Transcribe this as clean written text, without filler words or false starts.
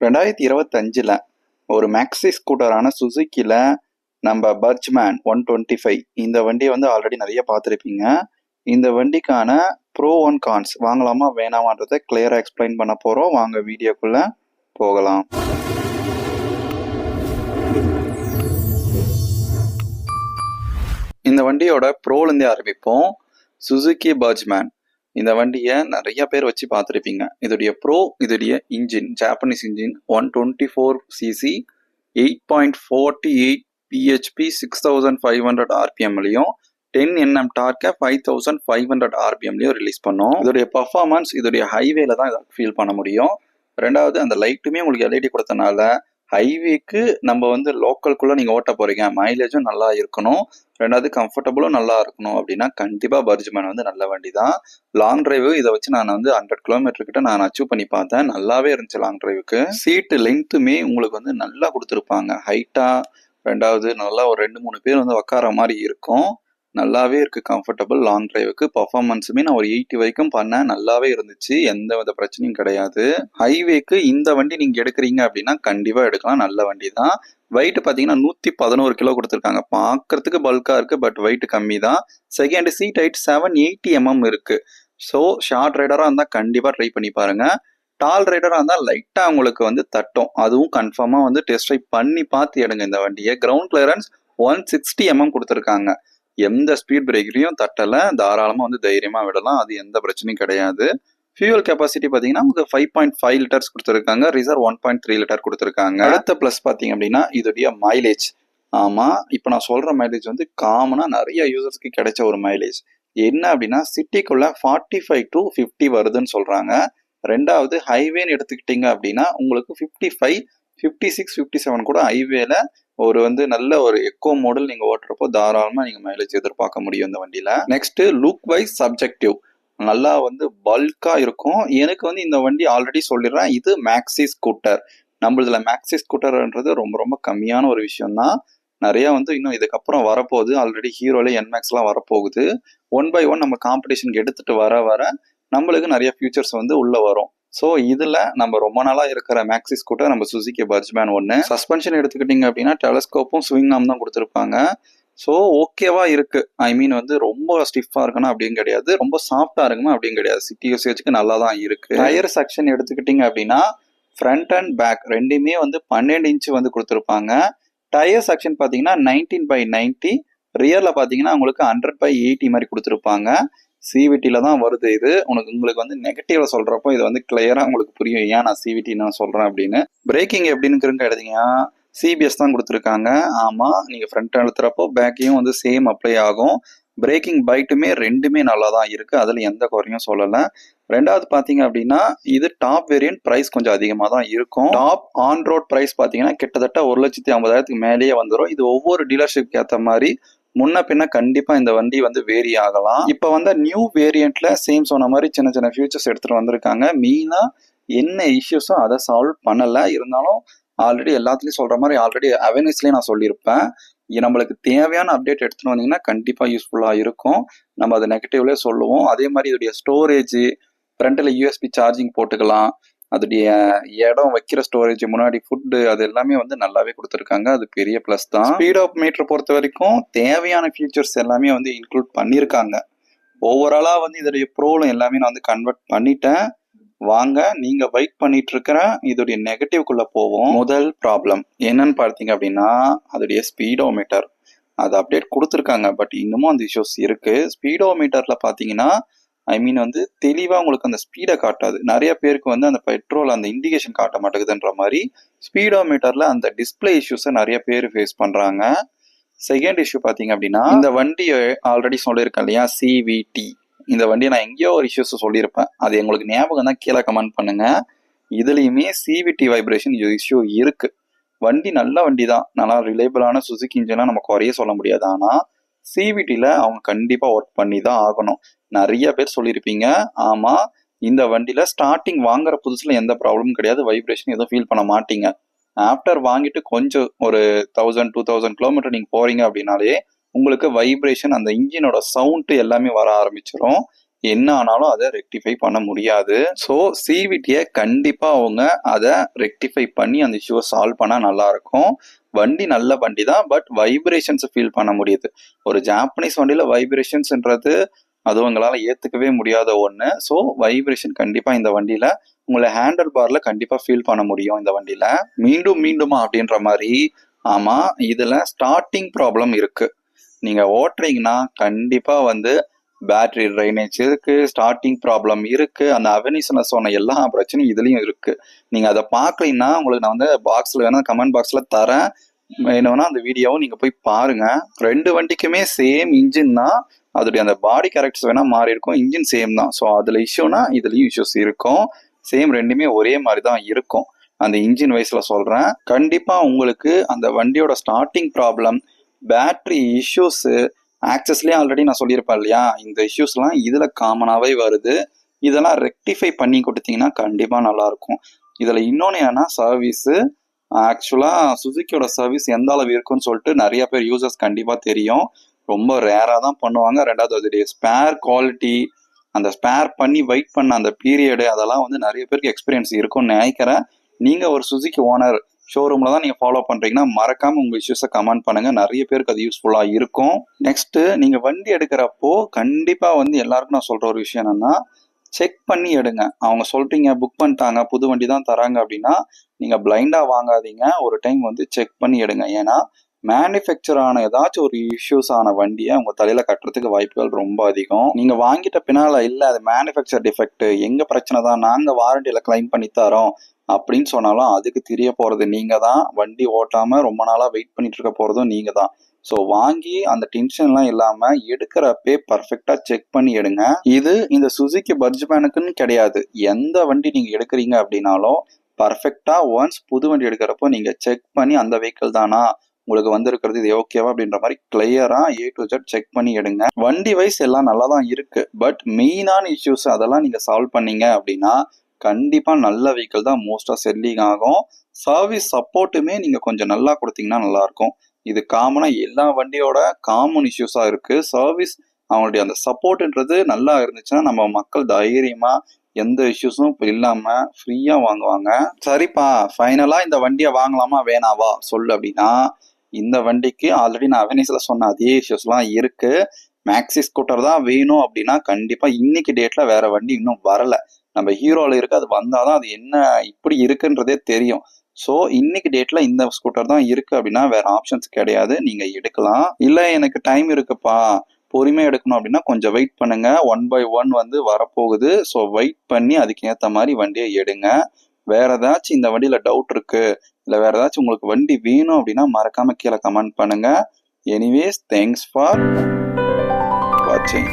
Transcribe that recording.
2025ல் ஒரு மேக்ஸி ஸ்கூட்டரான சுசுக்கியில் நம்ம பர்ஜ்மேன் 125 இந்த வண்டியை வந்து ஆல்ரெடி நிறைய பார்த்துருப்பீங்க. இந்த வண்டிக்கான ப்ரோ ஒன் கான்ஸ் வாங்கலாமா வேணாமான்றதை கிளியராக எக்ஸ்பிளைன் பண்ண போகிறோம். வாங்க வீடியோக்குள்ளே போகலாம். இந்த வண்டியோட ப்ரோலேருந்தே ஆரம்பிப்போம். சுசுக்கி பர்ஜ்மேன் இந்த வண்டியை நிறைய பேர் வச்சு பார்த்துருப்பீங்க. இதோடைய ப்ரோ, இதோடைய engine Japanese engine 124cc 8.48 PHP 6500 RPMலையும் 10 Nm டார்க்கை 5500 RPMலையும் ரிலீஸ் பண்ணோம். இதோடைய பர்ஃபார்மன்ஸ் இதோடைய ஹைவேல தான் இதை ஃபீல் பண்ண முடியும். ரெண்டாவது, அந்த லைட்டுமே உங்களுக்கு LED கொடுத்தனால ஹைவேக்கு நம்ம வந்து லோக்கல்குள்ளே நீங்கள் ஓட்ட போகிறீங்க, மைலேஜும் நல்லா இருக்கணும், ரெண்டாவது கம்ஃபர்டபுளும் நல்லா இருக்கணும் அப்படின்னா கண்டிப்பாக பர்ஜ்மேன் வந்து நல்ல வண்டி தான். லாங் டிரைவு இதை வச்சு நான் வந்து 100 km கிட்ட நான் அச்சீவ் பண்ணி பார்த்தேன். நல்லாவே இருந்துச்சு லாங் டிரைவுக்கு. சீட்டு லென்த்துமே உங்களுக்கு வந்து நல்லா கொடுத்துருப்பாங்க, ஹைட்டாக. ரெண்டாவது நல்லா ஒரு 2-3 பேர் வந்து உட்கார மாதிரி இருக்கும். நல்லாவே இருக்குது கம்ஃபர்டபுள் லாங் டிரைவுக்கு. பர்ஃபார்மன்ஸுமே நான் ஒரு 80 வரைக்கும் பண்ணேன், நல்லாவே இருந்துச்சு, எந்த வித பிரச்சனையும் கிடையாது. ஹைவேக்கு இந்த வண்டி நீங்கள் எடுக்கிறீங்க அப்படின்னா கண்டிப்பாக எடுக்கலாம், நல்ல வண்டி தான். வெயிட் பார்த்தீங்கன்னா 111 கிலோ கொடுத்துருக்காங்க. பார்க்கறதுக்கு பல்காக இருக்குது, பட் வெயிட் கம்மி தான். செகண்ட் சீட் ஹைட் 780 mm இருக்குது. ஸோ ஷார்ட் ரைடராக இருந்தால் கண்டிப்பாக ட்ரை பண்ணி பாருங்கள். டால் ரைடராக இருந்தால் லைட்டாக உங்களுக்கு வந்து தட்டும், அதுவும் கன்ஃபார்மாக வந்து டெஸ்ட் ட்ரைவ் பண்ணி பார்த்து எடுங்க இந்த வண்டியை. கிரவுண்ட் கிளியரன்ஸ் 160 mm கொடுத்துருக்காங்க. எந்த ஸ்பீட் பிரேக்கரையும் தட்டலை, தாராளமாக வந்து தைரியமாக விடலாம், அது எந்த பிரச்சனையும் கிடையாது. ஃபியூவல் கெப்பாசிட்டி பார்த்தீங்கன்னா உங்களுக்கு 5.5 லிட்டர்ஸ் கொடுத்துருக்காங்க, ரிசர்வ் 1.3 லிட்டர் கொடுத்துருக்காங்க. அடுத்த ப்ளஸ் பார்த்தீங்க அப்படின்னா இதோடைய மைலேஜ். ஆமாம், இப்போ நான் சொல்கிற மைலேஜ் வந்து காமனாக நிறைய யூசர்ஸ்க்கு கிடைச்ச ஒரு மைலேஜ். என்ன அப்படின்னா சிட்டிக்குள்ளே 45 to 50 வருதுன்னு சொல்கிறாங்க. ரெண்டாவது ஹைவேன்னு எடுத்துக்கிட்டிங்க அப்படின்னா உங்களுக்கு 55, 56, 57 கூட ஹைவேல ஒரு வந்து நல்ல ஒரு எக்கோ மாடல் நீங்கள் ஓட்டுறப்போ தாராளமாக நீங்கள் மைலேஜ் எதிர்பார்க்க முடியும் இந்த வண்டியில். நெக்ஸ்ட்டு லுக் வைஸ் சப்ஜெக்டிவ் நல்லா வந்து பல்காக இருக்கும். எனக்கு வந்து இந்த வண்டி ஆல்ரெடி சொல்லிடுறேன், இது மேக்ஸி ஸ்கூட்டர். நம்மளதுல மேக்ஸி ஸ்கூட்டர்ன்றது ரொம்ப ரொம்ப கம்மியான ஒரு விஷயம்தான். நிறையா வந்து இன்னும் இதுக்கப்புறம் வரப்போகுது. ஆல்ரெடி ஹீரோல NMAXலாம் வரப்போகுது. 1 by 1 நம்ம காம்படிஷனுக்கு எடுத்துகிட்டு வர நம்மளுக்கு நிறைய ஃபியூச்சர்ஸ் வந்து உள்ளே வரும். ஸோ இதில் நம்ம ரொம்ப நாளாக இருக்கிற மேக்ஸி ஸ்கூட்டர் நம்ம சுசுகி பர்ஜ்மேன் 1. சஸ்பென்ஷன் எடுத்துக்கிட்டிங்க அப்படின்னா டெலஸ்கோப்பும் ஸ்விங் ஆர்ம் தான் கொடுத்துருப்பாங்க. ஸோ ஓகேவா இருக்குது. ஐ மீன் வந்து ரொம்ப ஸ்டிஃபாக இருக்கணும் அப்படின்னு கிடையாது, ரொம்ப சாஃப்டாக இருக்குமா அப்படின்னு கிடையாது. சிட்டி யூசேஜுக்கு நல்லா தான் இருக்குது. டயர் செக்ஷன் எடுத்துக்கிட்டிங்க அப்படின்னா ஃப்ரண்ட் அண்ட் பேக் ரெண்டுமே வந்து 12 இன்ச்சு வந்து கொடுத்துருப்பாங்க. டயர் செக்ஷன் பார்த்தீங்கன்னா 19/90, ரியரில் பார்த்தீங்கன்னா உங்களுக்கு 100/80 மாதிரி கொடுத்துருப்பாங்க. சிவிடியில் தான் வருது இது. உங்களுக்கு வந்து நெகட்டிவில் சொல்கிறப்போ இது வந்து கிளியராக உங்களுக்கு புரியும் ஏன் நான் சிவிடி நான் சொல்கிறேன் அப்படின்னு. பிரேக்கிங் எப்படின்னு எடுத்தீங்கன்னா CBS தான் கொடுத்துருக்காங்க. ஆமாம், நீங்கள் ஃப்ரண்ட் அழுத்துறப்போ பேக்கையும் வந்து சேம் அப்ளை ஆகும். பிரேக்கிங் பைட்டுமே ரெண்டுமே நல்லா தான் இருக்குது, அதில் எந்த குறையும் சொல்லலை. ரெண்டாவது பார்த்தீங்க அப்படின்னா இது டாப் வேரியன்ட், ப்ரைஸ் கொஞ்சம் அதிகமாக தான் இருக்கும். டாப் ஆன் ரோட் ப்ரைஸ் பார்த்தீங்கன்னா கிட்டத்தட்ட 1,50,000 மேலேயே வந்துடும். இது ஒவ்வொரு டீலர்ஷிப்க்கு ஏற்ற மாதிரி முன்ன பின்ன கண்டிப்பா இந்த வண்டி வந்து வேரி ஆகலாம். இப்ப வந்து நியூ வேரியன்ட்ல சேம் சொன்ன மாதிரி சின்ன சின்ன ஃபியூச்சர்ஸ் எடுத்துட்டு வந்திருக்காங்க. மெயினா என்ன இஷ்யூஸோ அதை சால்வ் பண்ணல. இருந்தாலும் ஆல்ரெடி எல்லாத்துலயும் சொல்ற மாதிரி ஆல்ரெடி அவேர்னஸ்லயே நான் சொல்லியிருப்பேன், நம்மளுக்கு தேவையான அப்டேட் எடுத்துட்டு வந்தீங்கன்னா கண்டிப்பா யூஸ்ஃபுல்லா இருக்கும். நம்ம அதை நெகட்டிவ்லேயே சொல்லுவோம். அதே மாதிரி இதோடைய ஸ்டோரேஜ், ஃப்ரண்ட்ல USB சார்ஜிங் போட்டுக்கலாம், அதோடைய இடம் வைக்கிற ஸ்டோரேஜ், முன்னாடி ஃபுட்டு, அது எல்லாமே வந்து நல்லாவே கொடுத்துருக்காங்க. அது பெரிய ப்ளஸ் தான். ஸ்பீட் ஆஃப் மீட்டர் பொறுத்த வரைக்கும் தேவையான ஃபீச்சர்ஸ் எல்லாமே வந்து இன்க்ளூட் பண்ணியிருக்காங்க. ஓவராலாக வந்து இதோடைய ப்ரோலும் எல்லாமே நான் வந்து கன்வெர்ட் பண்ணிட்டேன். வாங்க நீங்கள் வெயிட் பண்ணிட்டு இருக்கிற இதோடைய நெகட்டிவ்குள்ளே போவோம். முதல் ப்ராப்ளம் என்னன்னு பார்த்தீங்க அப்படின்னா அதோடைய ஸ்பீடோமீட்டர். அது அப்டேட் கொடுத்துருக்காங்க, பட் இன்னமும் அந்த இஷ்யூஸ் இருக்குது. ஸ்பீடோமீட்டரில் பார்த்தீங்கன்னா ஐ மீன் வந்து தெளிவாக உங்களுக்கு அந்த ஸ்பீடை காட்டாது. நிறைய பேருக்கு வந்து அந்த பெட்ரோல் அந்த இண்டிகேஷன் காட்ட மாட்டேங்குதுன்ற மாதிரி ஸ்பீடோமீட்டரில் அந்த டிஸ்பிளே இஷ்யூஸை நிறைய பேர் ஃபேஸ் பண்ணுறாங்க. செகண்ட் இஷ்யூ பார்த்தீங்க அப்படின்னா இந்த வண்டியை ஆல்ரெடி சொல்லியிருக்கேன் இல்லையா, CVT. இந்த வண்டியை நான் எங்கேயோ ஒரு இஷ்யூஸ் சொல்லியிருப்பேன், அது எங்களுக்கு ஞாபகம் தான், கீழே கமெண்ட் பண்ணுங்கள். இதுலேயுமே CVT வைப்ரேஷன் இஷ்யூ இருக்குது. வண்டி நல்ல வண்டி தான், நல்லா ரிலேபிளான சுசுகி இன்ஜின்லாம் நம்ம குறைய சொல்ல முடியாது. ஆனால் CVTயில் அவங்க கண்டிப்பாக ஒர்க் பண்ணி தான் ஆகணும். நிறைய பேர் சொல்லியிருப்பீங்க. ஆமாம், இந்த வண்டியில் ஸ்டார்டிங் வாங்குற புதுசில் எந்த ப்ராப்ளமும் கிடையாது, வைப்ரேஷன் எதுவும் ஃபீல் பண்ண மாட்டீங்க. ஆஃப்டர் வாங்கிட்டு கொஞ்சம் ஒரு 1000-2000 கிலோமீட்டர் நீங்கள் போகிறீங்க அப்படின்னாலே உங்களுக்கு வைப்ரேஷன், அந்த இன்ஜினோட சவுண்டு எல்லாமே வர ஆரம்பிச்சிடும். என்ன ஆனாலும் அதை ரெக்டிஃபை பண்ண முடியாது. ஸோ சிவிடியை கண்டிப்பாக அவங்க அதை ரெக்டிஃபை பண்ணி அந்த இஷ்யூவை சால்வ் பண்ணால் நல்லாயிருக்கும். வண்டி நல்ல வண்டி தான், பட் வைப்ரேஷன்ஸ் ஃபீல் பண்ண முடியுது. ஒரு ஜாப்பனீஸ் வண்டியில் வைப்ரேஷன்ஸ்ன்றது அது உங்களால் ஏற்றுக்கவே முடியாத ஒன்று. ஸோ வைப்ரேஷன் கண்டிப்பாக இந்த வண்டியில் உங்களை ஹேண்டில் பாரில் கண்டிப்பாக ஃபீல் பண்ண முடியும் இந்த வண்டியில். மீண்டும் மீண்டுமா அப்படின்ற மாதிரி. ஆமாம், இதில் ஸ்டார்டிங் ப்ராப்ளம் இருக்குது. நீங்கள் ஓட்டுறீங்கன்னா கண்டிப்பாக வந்து பேட்டரி ட்ரைனேஜ் இருக்கு, ஸ்டார்டிங் ப்ராப்ளம் இருக்கு, அந்த அவெனிஸ்ல சொன்ன எல்லா பிரச்சனையும் இதுலயும் இருக்கு. நீங்க அதை பார்க்கலீங்கன்னா உங்களுக்கு நான் வந்து பாக்ஸ்ல வேணா கமெண்ட் பாக்ஸ்ல தரேன், வேணும்னா அந்த வீடியோவும் நீங்க போய் பாருங்க. 2 வண்டிக்குமே சேம் இன்ஜின் தான், அதோடைய அந்த பாடி கேரக்டர்ஸ் வேணா மாறி இருக்கும், இன்ஜின் சேம் தான். ஸோ அதுல இஷ்யூனா இதுலயும் இஷ்யூஸ் இருக்கும். சேம் ரெண்டுமே ஒரே மாதிரி தான் இருக்கும். அந்த இன்ஜின் வைஸ்ல சொல்றேன். கண்டிப்பா உங்களுக்கு அந்த வண்டியோட ஸ்டார்டிங் ப்ராப்ளம், பேட்டரி இஷ்யூஸ், ஆக்சஸ்லேயே ஆல்ரெடி நான் சொல்லியிருப்பேன் இல்லையா, இந்த இஷ்யூஸ்லாம் இதில் காமனாகவே வருது. இதெல்லாம் ரெக்டிஃபை பண்ணி கொடுத்தீங்கன்னா கண்டிப்பாக நல்லாயிருக்கும். இதில் இன்னொன்று என்னன்னா சர்வீஸு. ஆக்சுவலாக சுசுக்கியோட சர்வீஸ் எந்த அளவு இருக்குன்னு சொல்லிட்டு நிறைய பேர் யூசர்ஸ் கண்டிப்பாக தெரியும். ரொம்ப ரேராக தான் பண்ணுவாங்க. ரெண்டாவது அதோடைய ஸ்பேர் குவாலிட்டி, அந்த ஸ்பேர் பண்ணி வெயிட் பண்ண அந்த பீரியடு, அதெல்லாம் வந்து நிறைய பேருக்கு எக்ஸ்பீரியன்ஸ் இருக்கும்னு நினைக்கிறேன். நீங்கள் ஒரு சுசுக்கி ஓனர் ஷோரூமில் தான் நீங்கள் ஃபாலோ பண்ணுறீங்கன்னா மறக்காமல் உங்கள் இஷ்யூஸை கமெண்ட் பண்ணுங்கள். நிறைய பேருக்கு அது யூஸ்ஃபுல்லாக இருக்கும். நெக்ஸ்ட்டு நீங்கள் வண்டி எடுக்கிறப்போ கண்டிப்பாக வந்து எல்லாருக்கும் நான் சொல்கிற ஒரு விஷயம் என்னென்னா, செக் பண்ணி எடுங்க. அவங்க சொல்கிறீங்க புக் பண்ணிட்டாங்க புது வண்டி தான் தராங்க அப்படின்னா நீங்கள் பிளைண்டாக வாங்காதீங்க. ஒரு டைம் வந்து செக் பண்ணி எடுங்க. ஏன்னா மேனுஃபேக்சர் ஆன ஏதாச்சும் ஒரு இஷ்யூஸ் ஆன வண்டியை உங்கள் தலையில் கட்டுறதுக்கு வாய்ப்புகள் ரொம்ப அதிகம். நீங்கள் வாங்கிட்ட பின்னால் இல்லை அது மேனுஃபேக்சர் டிஃபெக்ட், எங்கள் பிரச்சனை தான், நாங்கள் வாரண்டியில் கிளைம் பண்ணி தரோம் அப்படின்னு சொன்னாலும் அதுக்கு தெரிய போகிறது நீங்கள் தான். வண்டி ஓட்டாமல் ரொம்ப நாளாக வெயிட் பண்ணிட்டு இருக்க போகிறதும் நீங்கள் தான். ஸோ வாங்கி அந்த டென்ஷன்லாம் இல்லாமல் எடுக்கிறப்பே பர்ஃபெக்டாக செக் பண்ணி எடுங்க. இது இந்த சுசுக்கி பர்ஜ்மேனுக்குன்னு கிடையாது. எந்த வண்டி நீங்கள் எடுக்கிறீங்க அப்படின்னாலும் பர்ஃபெக்டாக ஒன்ஸ் புது வண்டி எடுக்கிறப்போ நீங்கள் செக் பண்ணி அந்த வெஹிக்கிள் தானா, உங்களுக்கு வந்திருக்கிறது இது ஓகேவா அப்படின்ற மாதிரி கிளியரா A to Z செக் பண்ணி எடுங்க. வண்டி வைஸ் எல்லாம் நல்லா தான் இருக்கு, பட் மெயினான இஷ்யூஸ் அதெல்லாம் நீங்க சால்வ் பண்ணீங்க அப்படின்னா கண்டிப்பா நல்ல வெஹிக்கிள் தான் மோஸ்டா செல்லிங் ஆகும். சர்வீஸ் சப்போர்ட்டுமே நீங்க கொஞ்சம் நல்லா கொடுத்தீங்கன்னா நல்லா இருக்கும். இது காமனா எல்லா வண்டியோட காமன் இஷ்யூஸா இருக்கு. சர்வீஸ் அவங்களுடைய அந்த சப்போர்ட்ன்றது நல்லா இருந்துச்சுன்னா நம்ம மக்கள் தைரியமா எந்த இஷ்யூஸும் இல்லாம ஃப்ரீயா வாங்குவாங்க. சரிப்பா, ஃபைனலா இந்த வண்டியை வாங்கலாமா வேணாவா சொல்லு அப்படின்னா, இந்த வண்டிக்கு ஆல்ரெடி நான் அவெனிஸ்ல சொன்ன அதே இஷ்யூஸ்லாம் இருக்கு. மேக்ஸி ஸ்கூட்டர் தான் வேணும் அப்படின்னா கண்டிப்பா இன்னைக்கு டேட்ல வேற வண்டி இன்னும் வரல. நம்ம ஹீரோல இருக்கு, அது வந்தாதான் அது என்ன இப்படி இருக்குன்றதே தெரியும். ஸோ இன்னைக்கு டேட்ல இந்த ஸ்கூட்டர் தான் இருக்கு அப்படின்னா வேற ஆப்ஷன்ஸ் கிடையாது, நீங்க எடுக்கலாம். இல்லை எனக்கு டைம் இருக்குப்பா பொறுமையாக எடுக்கணும் அப்படின்னா கொஞ்சம் வெயிட் பண்ணுங்க. 1 by 1 வந்து வரப்போகுது. ஸோ வெயிட் பண்ணி அதுக்கு ஏற்ற மாதிரி வண்டியை எடுங்க. வேற ஏதாச்சும் இந்த வண்டியில டவுட் இருக்கு, இல்லை வேற ஏதாச்சும் உங்களுக்கு வண்டி வேணும் அப்படின்னா மறக்காம கீழே கமெண்ட் பண்ணுங்க. எனிவேஸ் தேங்க்ஸ் ஃபார் வாட்சிங்.